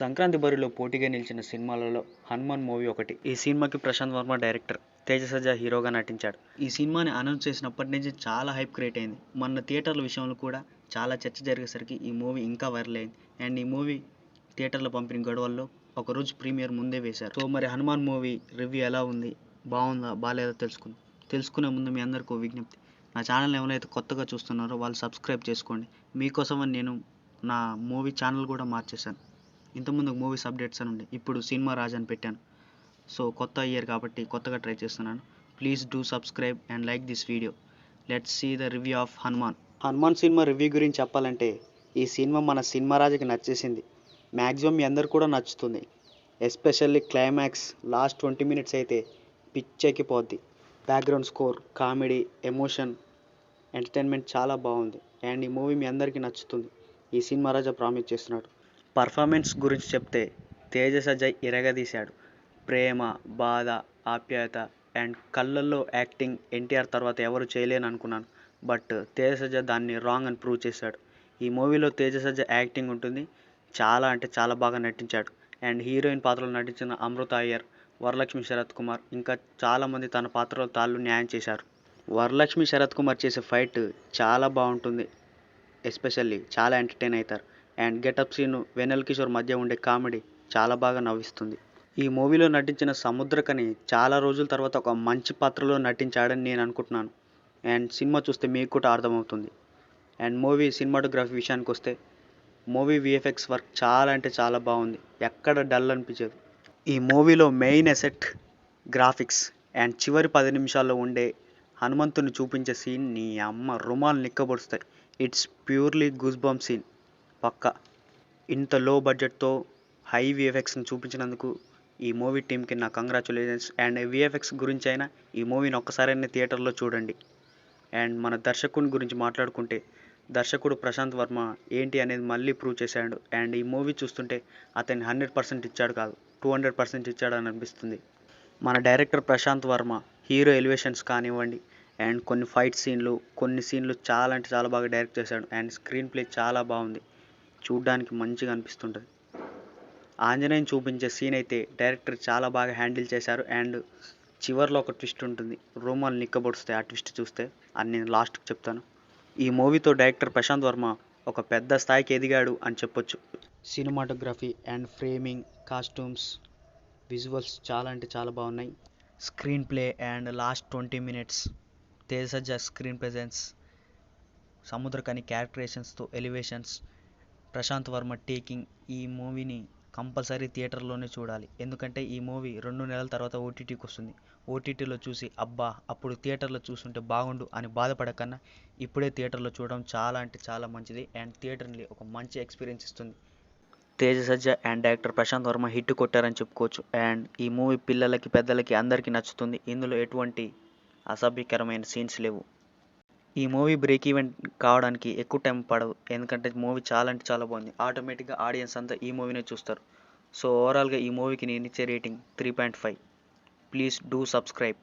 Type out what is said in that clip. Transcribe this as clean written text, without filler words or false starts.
సంక్రాంతి బరిలో పోటీగా నిలిచిన సినిమాలలో హనుమాన్ మూవీ ఒకటి. ఈ సినిమాకి ప్రశాంత్ వర్మ డైరెక్టర్, తేజ సజ్జా హీరోగా నటించాడు. ఈ సినిమాని అనౌన్స్ చేసినప్పటి నుంచి చాలా హైప్ క్రియేట్ అయింది. మొన్న థియేటర్ల విషయంలో కూడా చాలా చర్చ జరిగేసరికి ఈ మూవీ ఇంకా వైరల్ అయింది. అండ్ ఈ మూవీ థియేటర్ల పంపిణీ గొడవల్లో ఒకరోజు ప్రీమియర్ ముందే వేశారు. సో మరి హనుమాన్ మూవీ రివ్యూ ఎలా ఉంది, బాగుందా బాగాలేదో తెలుసుకునే ముందు మీ అందరికీ విజ్ఞప్తి, నా ఛానల్ ఎవరైతే కొత్తగా చూస్తున్నారో వాళ్ళు సబ్స్క్రైబ్ చేసుకోండి. మీకోసమని నేను నా మూవీ ఛానల్ కూడా మార్చేశాను. ఇంతకుముందు మూవీస్ అప్డేట్స్ అని ఉండే, ఇప్పుడు సినిమా రాజ్ అని పెట్టాను. సో కొత్త ఇయర్ కాబట్టి కొత్తగా ట్రై చేస్తున్నాను. Please do subscribe and like this video. Let's see the review of Hanuman cinema review గురించి చెప్పాలంటే, ఈ సినిమా మన సినిమా రాజుకి నచ్చేసింది. మ్యాక్సిమం మీ అందరు కూడా నచ్చుతుంది. ఎస్పెషల్లీ క్లైమాక్స్ లాస్ట్ 20 minutes అయితే పిచ్చెక్కిపోద్ది. Background score, comedy, emotion, entertainment చాలా బాగుంది. అండ్ ఈ మూవీ మీ అందరికీ నచ్చుతుంది. ఈ సినిమా రాజా ప్రామిస్ చేస్తున్నాడు. పర్ఫార్మెన్స్ గురించి చెప్తే తేజ సజ్జయ్ ఇరగదీశాడు. ప్రేమ, బాధ, ఆప్యాయత అండ్ కళ్ళల్లో యాక్టింగ్ ఎన్టీఆర్ తర్వాత ఎవరు చేయలేని అనుకున్నాను. బట్ తేజ సజ్జ దాన్ని రాంగ్ అని ప్రూవ్ చేశాడు. ఈ మూవీలో తేజ సజ్జ యాక్టింగ్ ఉంటుంది. చాలా అంటే చాలా బాగా నటించాడు. అండ్ హీరోయిన్ పాత్రలో నటించిన అమృత అయ్యర్, వరలక్ష్మి శరత్ కుమార్ ఇంకా చాలామంది తన పాత్రలో తాళ్ళు న్యాయం చేశారు. వరలక్ష్మి శరత్ కుమార్ చేసే ఫైట్ చాలా బాగుంటుంది. ఎస్పెషల్లీ చాలా ఎంటర్టైన్ అవుతారు. అండ్ గెటప్ సీను, వెన్నెల కిషోర్ మధ్య ఉండే కామెడీ చాలా బాగా నవ్విస్తుంది. ఈ మూవీలో నటించిన సముద్రకని చాలా రోజుల తర్వాత ఒక మంచి పాత్రలో నటించాడని నేను అనుకుంటున్నాను. అండ్ సినిమా చూస్తే మీకు కూడా అర్థమవుతుంది. అండ్ మూవీ సినిమాటోగ్రఫీ విషయానికి వస్తే, మూవీ విఎఫ్ఎక్స్ వర్క్ చాలా అంటే చాలా బాగుంది. ఎక్కడ డల్ అనిపించదు. ఈ మూవీలో మెయిన్ ఎసెట్ గ్రాఫిక్స్. అండ్ చివరి 10 నిమిషాల్లో ఉండే హనుమంతుని చూపించే సీన్ నీ అమ్మ రుమాలు నిక్కబొడుస్తాయి. It's purely goose bump scene పక్కా. ఇంత లో బడ్జెట్తో హై విఎఫ్ఎక్స్ని చూపించినందుకు ఈ మూవీ టీమ్కి నా కంగ్రాచులేషన్స్. అండ్ విఎఫ్ఎక్స్ గురించి అయినా ఈ మూవీని ఒక్కసారైనా థియేటర్లో చూడండి. అండ్ మన దర్శకుని గురించి మాట్లాడుకుంటే, దర్శకుడు ప్రశాంత్ వర్మ ఏంటి అనేది మళ్ళీ ప్రూవ్ చేశాడు. అండ్ ఈ మూవీ చూస్తుంటే అతన్ని 100% ఇచ్చాడు కాదు, 200% ఇచ్చాడు అని అనిపిస్తుంది. మన director Prashanth Varma hero elevations కానివ్వండి, అండ్ కొన్ని ఫైట్ సీన్లు, కొన్ని సీన్లు చాలా అంటే చాలా బాగా డైరెక్ట్ చేశాడు. అండ్ స్క్రీన్ ప్లే చాలా బాగుంది, చూడ్డానికి మంచిగా అనిపిస్తుంటుంది. ఆంజనేయుని చూపించే సీన్ అయితే డైరెక్టర్ చాలా బాగా హ్యాండిల్ చేశారు. అండ్ చివర్లో ఒక ట్విస్ట్ ఉంటుంది, రోమాలు నిక్కబొడుస్తాయి ఆ ట్విస్ట్ చూస్తే, అని నేను లాస్ట్కి చెప్తాను. ఈ మూవీతో డైరెక్టర్ ప్రశాంత్ వర్మ ఒక పెద్ద స్థాయికి ఎదిగాడు అని చెప్పొచ్చు. Cinematography and framing, costumes, visuals చాలా అంటే చాలా బాగున్నాయి. Screenplay and last 20 minutes Teja Sajja screen presence, Samuthirakani క్యారెక్టరేషన్స్తో ఎలివేషన్స్, ప్రశాంత్ వర్మ టేకింగ్. ఈ మూవీని కంపల్సరీ థియేటర్లోనే చూడాలి. ఎందుకంటే ఈ మూవీ 2 నెలల తర్వాత ఓటీటీకి వస్తుంది. ఓటీటీలో చూసి అబ్బా అప్పుడు థియేటర్లో చూస్తుంటే బాగుండు అని బాధపడకన్నా ఇప్పుడే థియేటర్లో చూడడం చాలా అంటే చాలా మంచిది. అండ్ థియేటర్ని ఒక మంచి ఎక్స్పీరియన్స్ ఇస్తుంది. Teja Sajja and director Prashanth Varma hit కొట్టారని చెప్పుకోవచ్చు. అండ్ ఈ మూవీ పిల్లలకి, పెద్దలకి అందరికీ నచ్చుతుంది. ఇందులో ఎటువంటి అసభ్యకరమైన సీన్స్ లేవు. ఈ మూవీ బ్రేక్ ఈవెన్ కావడానికి ఎక్కువ టైం పడదు. ఎందుకంటే మూవీ చాలా అంటే చాలా బాగుంది. ఆటోమేటిక్గా ఆడియన్స్ అంతా ఈ మూవీనే చూస్తారు. సో ఓవరాల్గా ఈ మూవీకి నేను ఇచ్చే రేటింగ్ 3.5. Please do subscribe.